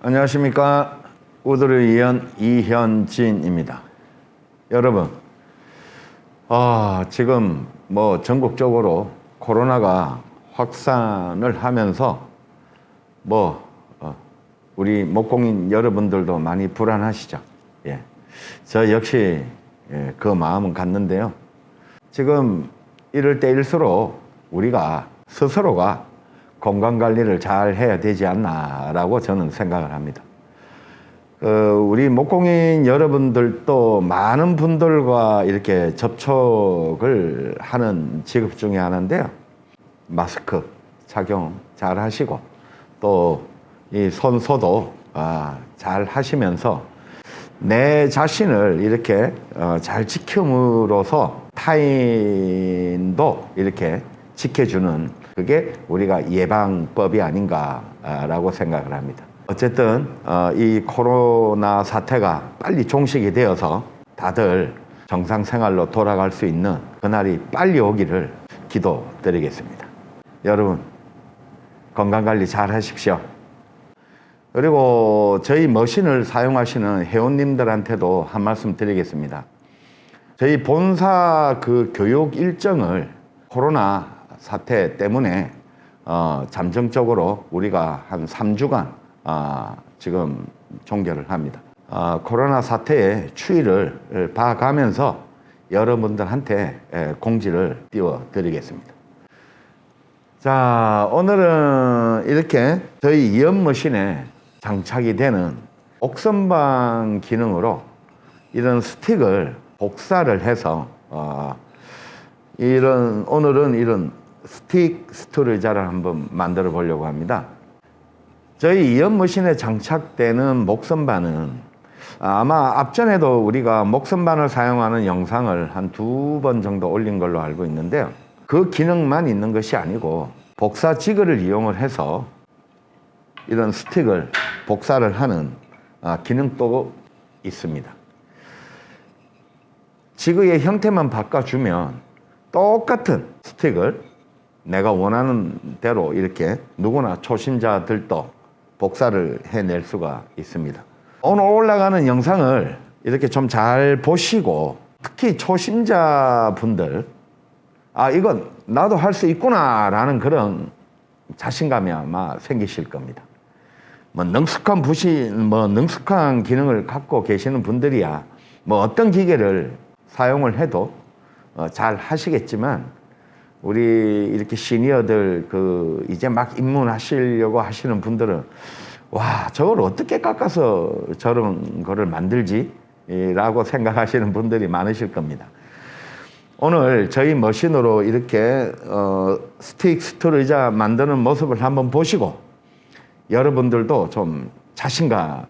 안녕하십니까. 우드르 이현 이현진입니다. 여러분, 지금 전국적으로 코로나가 확산을 하면서 우리 목공인 여러분들도 많이 불안하시죠. 예. 저 역시 그 마음은 갖는데요. 지금 이럴 때일수록 우리가 스스로가 건강관리를 잘 해야 되지 않나라고 저는 생각을 합니다. 우리 목공인 여러분들도 많은 분들과 이렇게 접촉을 하는 직업 중에 하나인데요. 마스크 착용 잘 하시고 또 이 손소독 잘 하시면서 내 자신을 이렇게 잘 지킴으로써 타인도 이렇게 지켜주는 그게 우리가 예방법이 아닌가라고 생각을 합니다. 어쨌든 이 코로나 사태가 빨리 종식이 되어서 다들 정상생활로 돌아갈 수 있는 그날이 빨리 오기를 기도드리겠습니다. 여러분, 건강관리 잘 하십시오. 그리고 저희 머신을 사용하시는 회원님들한테도 한 말씀 드리겠습니다. 저희 본사 그 교육 일정을 코로나 사태 때문에 잠정적으로 우리가 한 3주간 지금 종결을 합니다. 코로나 사태의 추이를 봐가면서 여러분들한테 공지를 띄워드리겠습니다. 자, 오늘은 이렇게 저희 이연머신에 장착이 되는 옥선방 기능으로 이런 스틱을 복사를 해서 오늘은 이런 스틱 스토리 의자를 한번 만들어 보려고 합니다. 저희 이연머신에 장착되는 목선반은 아마 앞전에도 우리가 목선반을 사용하는 영상을 한 2번 정도 올린 걸로 알고 있는데요. 그 기능만 있는 것이 아니고 복사 지그를 이용을 해서 이런 스틱을 복사를 하는 기능도 있습니다. 지그의 형태만 바꿔주면 똑같은 스틱을 내가 원하는 대로 이렇게 누구나 초심자들도 복사를 해낼 수가 있습니다. 오늘 올라가는 영상을 이렇게 좀 잘 보시고 특히 초심자분들 이건 나도 할 수 있구나 라는 그런 자신감이 아마 생기실 겁니다. 능숙한 능숙한 기능을 갖고 계시는 분들이야 어떤 기계를 사용을 해도 잘 하시겠지만 우리 이렇게 시니어들 이제 막 입문하시려고 하시는 분들은 저걸 어떻게 깎아서 저런 거를 만들지? 라고 생각하시는 분들이 많으실 겁니다. 오늘 저희 머신으로 이렇게 스틱 스툴 의자 만드는 모습을 한번 보시고 여러분들도 좀 자신감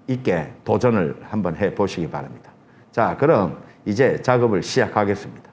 있게 도전을 한번 해 보시기 바랍니다. 자, 그럼 이제 작업을 시작하겠습니다.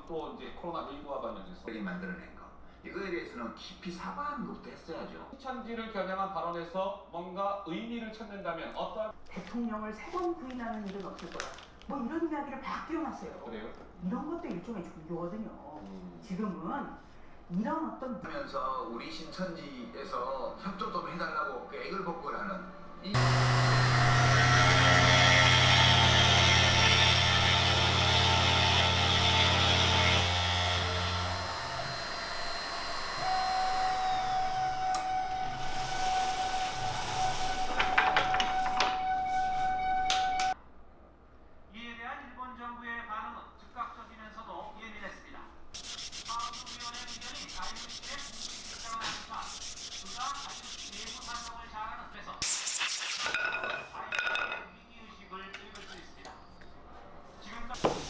또 이제 코로나19와 관련해서 이 만들어낸 거. 이거에 대해서는 깊이 사과하는 것부터 했어야죠. 신천지를 겨냥한 발언에서 뭔가 의미를 찾는다면 어떠한 대통령을 3번 부인하는 일은 없을 거다. 뭐 이런 이야기를 막 띄워놨어요. 그래요? 이런 것도 일종의 종교거든요. 지금은 이런 어떤 하면서 우리 신천지에서 협조 좀 해달라고 그 애걸복걸하는 이 이에 대한 일본 정부의 반응은 즉각적이면서도 예민했습니다. 파업위원회 의견이 IMC의 공식 입장을 하지만 그가 IMC 내부 사정을 잘 아는 데서 IMC의 위기의식을 읽을 수 있습니다. 지금까지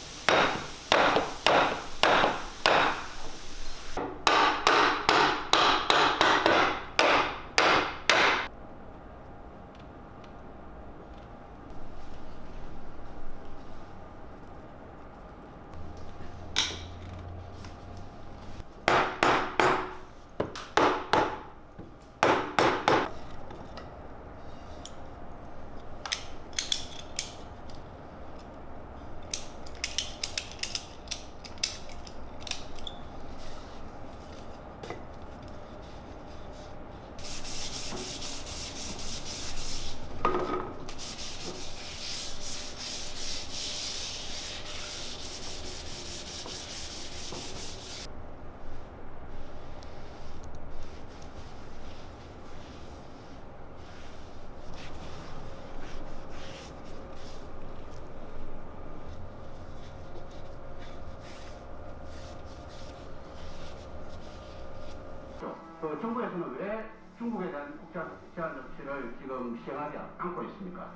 정부에서는 왜 중국에 대한 국제 제한 조치를 지금 시행하지 않고 있습니까?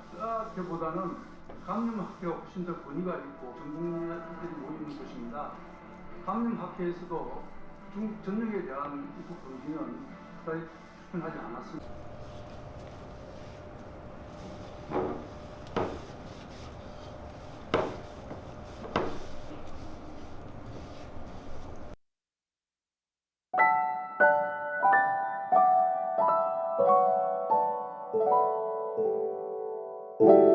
그보다는 감염학회가 훨씬 더 권위가 있고 전 국민들이 모이는 곳입니다. 감염학회에서도 중국 전역에 대한 입국 금지는 그다지 추천하지 않았습니다. 음.